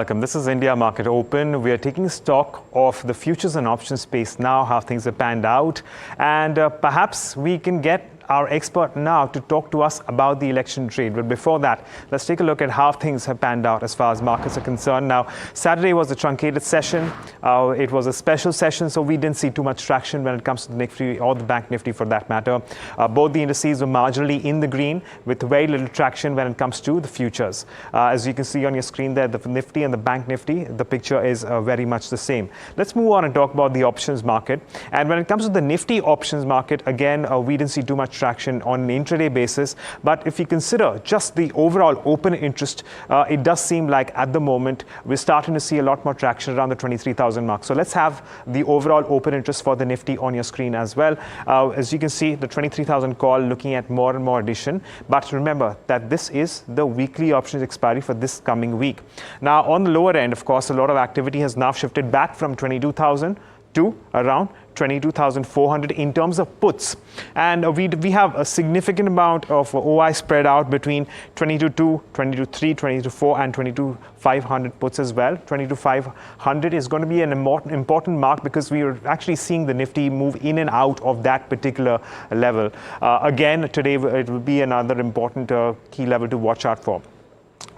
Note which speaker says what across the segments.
Speaker 1: Welcome. This is India Market Open. We are taking stock of the futures and options space now, how things have panned out. And perhaps we can get our expert now to talk to us about the election trade. But before that, let's take a look at how things have panned out as far as markets are concerned. Now, Saturday was a truncated session. It was a special session, so we didn't see too much traction when it comes to the Nifty or the Bank Nifty for that matter. Both the indices were marginally in the green with very little traction when it comes to the futures. As you can see on your screen there, the Nifty and the Bank Nifty, the picture is very much the same. Let's move on and talk about the options market. And when it comes to the Nifty options market, again, we didn't see too much traction on an intraday basis. But if you consider just the overall open interest, it does seem like at the moment we're starting to see a lot more traction around the 23,000 mark. So let's have the overall open interest for the Nifty on your screen as well. As you can see, the 23,000 call looking at more and more addition. But remember that this is the weekly options expiry for this coming week. Now, on the lower end, of course, a lot of activity has now shifted back from 22,000 to around 22,400 in terms of puts. And we have a significant amount of OI spread out between 22.2, 22.3, 22.4 and 22.500 puts as well. 22.500 is going to be an important mark because we are actually seeing the Nifty move in and out of that particular level. Again, today it will be another important key level to watch out for.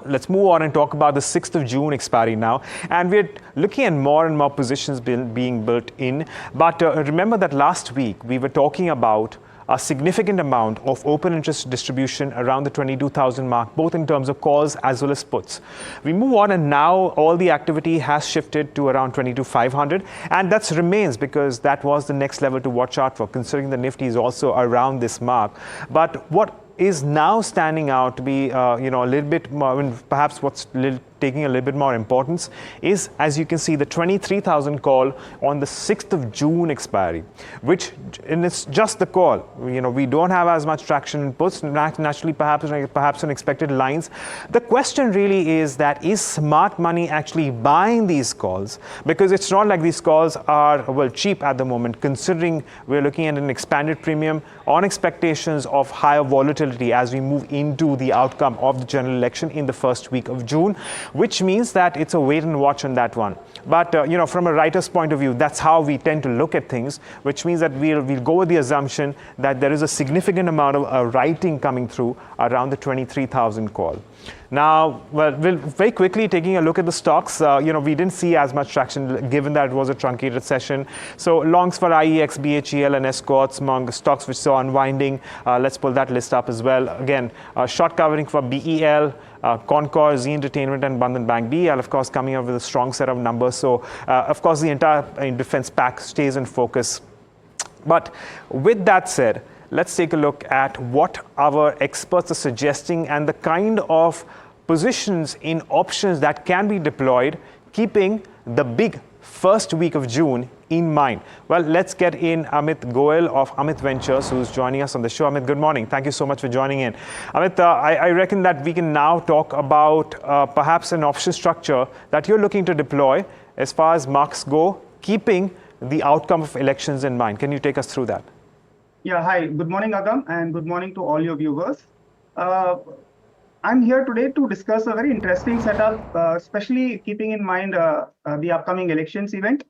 Speaker 1: Let's move on and talk about the 6th of June expiry now. And we're looking at more and more positions being built in. But remember that last week we were talking about a significant amount of open interest distribution around the 22,000 mark, both in terms of calls as well as puts. We move on and now all the activity has shifted to around 22,500, and that remains because that was the next level to watch out for, considering the Nifty is also around this mark. But what is now standing out to be, a little bit more, perhaps what's taking a little bit more importance is, as you can see, the 23,000 call on the 6th of June expiry, which, and it's just the call. We don't have as much traction in puts, naturally, perhaps on expected lines. The question really is that is smart money actually buying these calls? Because it's not like these calls are, well, cheap at the moment, considering we're looking at an expanded premium on expectations of higher volatility as we move into the outcome of the general election in the first week of June, which means that it's a wait and watch on that one. But, from a writer's point of view, that's how we tend to look at things, which means that we'll go with the assumption that there is a significant amount of writing coming through around the 23,000 call. Now, well, we'll very quickly taking a look at the stocks. We didn't see as much traction given that it was a truncated session. So longs for IEX, BHEL and Escorts among stocks which saw unwinding. Let's pull that list up as well. Again, short covering for BEL, Concor, Z Entertainment and Bandhan Bank. BEL, of course, coming up with a strong set of numbers. So, of course, the entire defense pack stays in focus. But with that said, let's take a look at what our experts are suggesting and the kind of positions in options that can be deployed, keeping the big first week of June in mind. Well, let's get in Amit Goel of Amit Ventures, who's joining us on the show. Amit, good morning. Thank you so much for joining in. Amit, I reckon that we can now talk about perhaps an option structure that you're looking to deploy as far as marks go, keeping the outcome of elections in mind. Can you take us through that?
Speaker 2: Yeah, hi. Good morning, Agam, and good morning to all your viewers. I'm here today to discuss a very interesting setup, especially keeping in mind the upcoming elections event.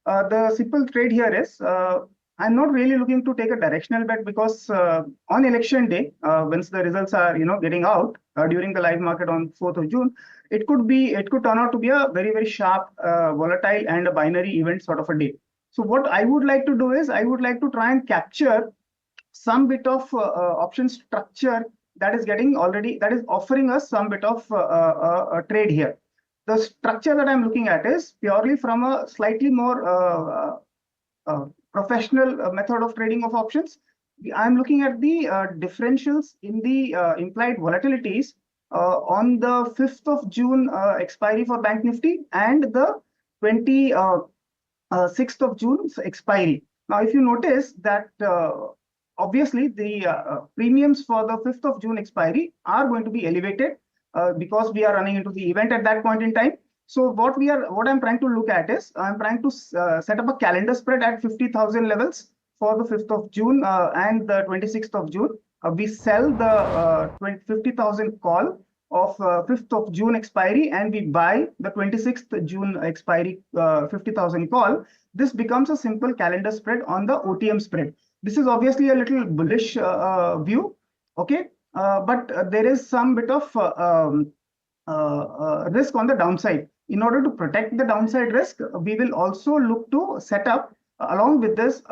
Speaker 2: The simple trade here is, I'm not really looking to take a directional bet because on election day, once the results are getting out during the live market on 4th of June, it could turn out to be a very, very sharp, volatile and a binary event sort of a day. So what I would like to do is I would like to try and capture some bit of option structure that is offering us some bit of a trade here. The structure that I'm looking at is purely from a slightly more professional method of trading of options. I'm looking at the differentials in the implied volatilities on the 5th of June expiry for Bank Nifty and the 26th of June expiry. Now, if you notice that obviously the premiums for the 5th of June expiry are going to be elevated because we are running into the event at that point in time. So what I'm trying to look at is I'm trying to set up a calendar spread at 50,000 levels for the 5th of June and the 26th of June. We sell the 50,000 call of 5th of June expiry and we buy the 26th June expiry 50,000 call, this becomes a simple calendar spread on the OTM spread. This is obviously a little bullish view, okay, but there is some bit of risk on the downside. In order to protect the downside risk, we will also look to set up along with this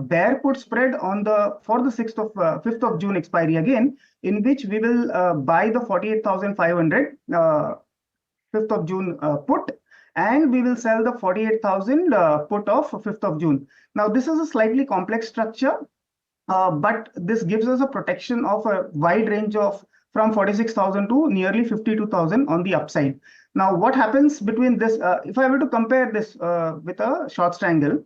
Speaker 2: bear put spread on the for the 5th of June expiry again, in which we will buy the 48,500 5th of June put, and we will sell the 48,000 put of 5th of June. Now this is a slightly complex structure, but this gives us a protection of a wide range of from 46,000 to nearly 52,000 on the upside. Now, what happens between this? If I were to compare this with a short strangle,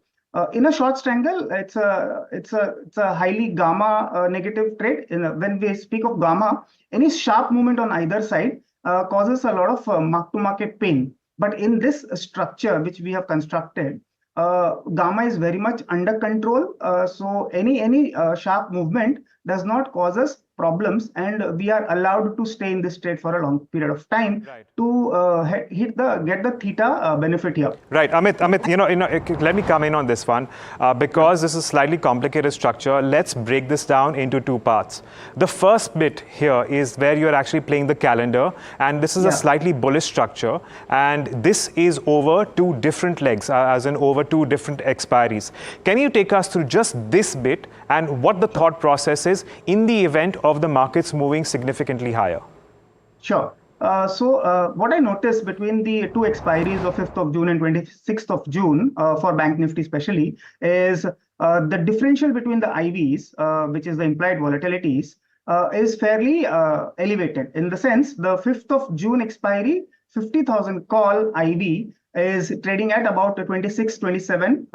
Speaker 2: in a short strangle, it's a highly gamma negative trade. When we speak of gamma, any sharp movement on either side causes a lot of mark-to-market pain. But in this structure which we have constructed, gamma is very much under control. So any sharp movement does not cause us problems, and we are allowed to stay in this trade for a long period of time to get the theta benefit here.
Speaker 1: Right, Amit, let me come in on this one because this is a slightly complicated structure. Let's break this down into two parts. The first bit here is where you're actually playing the calendar, and this is a slightly bullish structure, and this is over two different legs, as in over two different expiries. Can you take us through just this bit and what the thought process is in the event of the markets moving significantly higher?
Speaker 2: Sure. What I noticed between the two expiries of 5th of June and 26th of June for Bank Nifty especially is the differential between the IVs, which is the implied volatilities, is fairly elevated. In the sense, the 5th of June expiry, 50,000 call IV is trading at about 26, 27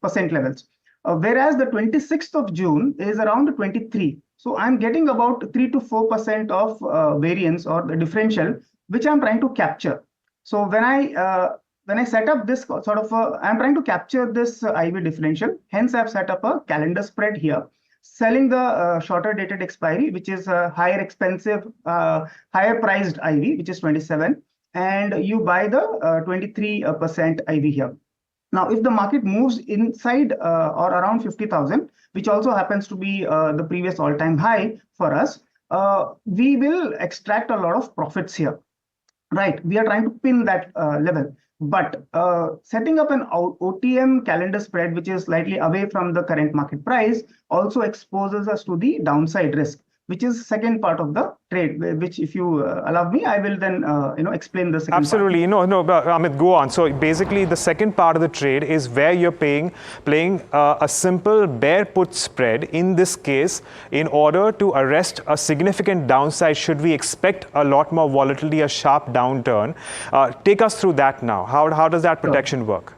Speaker 2: percent levels. Whereas the 26th of June is around 23. So I'm getting about 3 to 4% of variance or the differential, which I'm trying to capture. So when I set up this sort of, I'm trying to capture this IV differential. Hence, I've set up a calendar spread here, selling the shorter dated expiry, which is a higher expensive, higher priced IV, which is 27, and you buy the 23% IV here. Now, if the market moves inside or around 50,000, which also happens to be the previous all-time high for us, we will extract a lot of profits here. Right, we are trying to pin that level. But setting up an OTM calendar spread, which is slightly away from the current market price, also exposes us to the downside risk, which is second part of the trade, which if you allow me, I will then explain the second
Speaker 1: Absolutely.
Speaker 2: part.
Speaker 1: No, Amit, go on. So basically the second part of the trade is where you're playing a simple bear put spread, in this case, in order to arrest a significant downside should we expect a lot more volatility, a sharp downturn. Take us through that now. How does that protection work?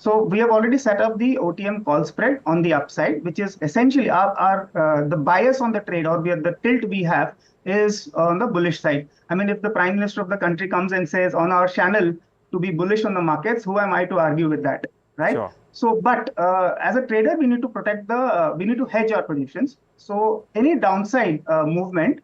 Speaker 2: So we have already set up the OTM call spread on the upside, which is essentially the bias on the trade, or the tilt we have is on the bullish side. I mean, if the Prime Minister of the country comes and says on our channel to be bullish on the markets, who am I to argue with that, right?
Speaker 1: Sure.
Speaker 2: So, but as a trader, we need to protect we need to hedge our positions. So any downside movement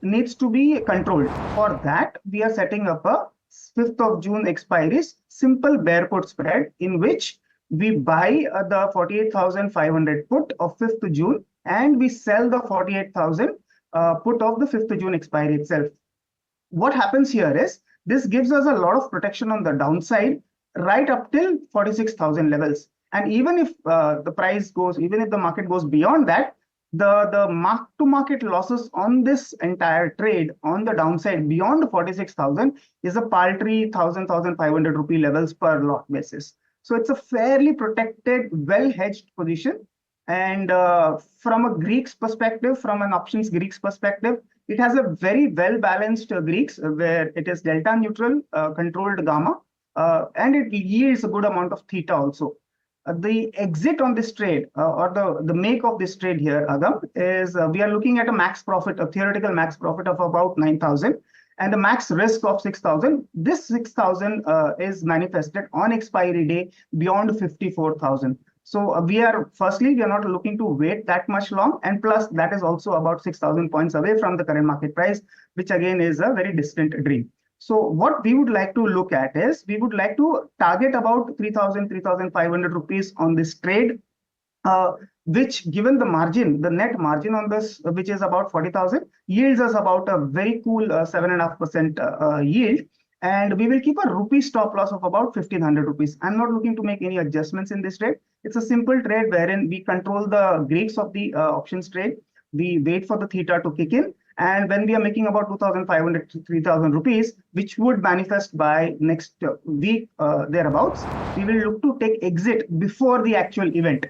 Speaker 2: needs to be controlled. For that, we are setting up a 5th of June expiries simple bear put spread, in which we buy the 48,500 put of 5th June and we sell the 48,000 put of the 5th June expiry itself. What happens here is this gives us a lot of protection on the downside right up till 46,000 levels. And even if even if the market goes beyond that, the mark-to-market losses on this entire trade on the downside beyond 46,000 is a paltry 1,500 rupee levels per lot basis. So it's a fairly protected, well-hedged position. And from a Greek's perspective, from an options Greek's perspective, it has a very well-balanced Greeks where it is delta neutral, controlled gamma, and it yields a good amount of theta also. The exit on this trade or the make of this trade here, Agam, is we are looking at a max profit, a theoretical max profit of about 9,000 and a max risk of 6,000. This 6,000 is manifested on expiry day beyond 54,000. So firstly, we are not looking to wait that much long, and plus that is also about 6,000 points away from the current market price, which again is a very distant dream. So what we would like to look at is we would like to target about 3,000, 3,500 rupees on this trade, which given the margin, the net margin on this, which is about 40,000, yields us about a very cool 7.5% yield. And we will keep a rupee stop loss of about 1,500 rupees. I'm not looking to make any adjustments in this trade. It's a simple trade wherein we control the Greeks of the options trade. We wait for the theta to kick in. And when we are making about 2,500 to 3,000 rupees, which would manifest by next week thereabouts, we will look to take exit before the actual event.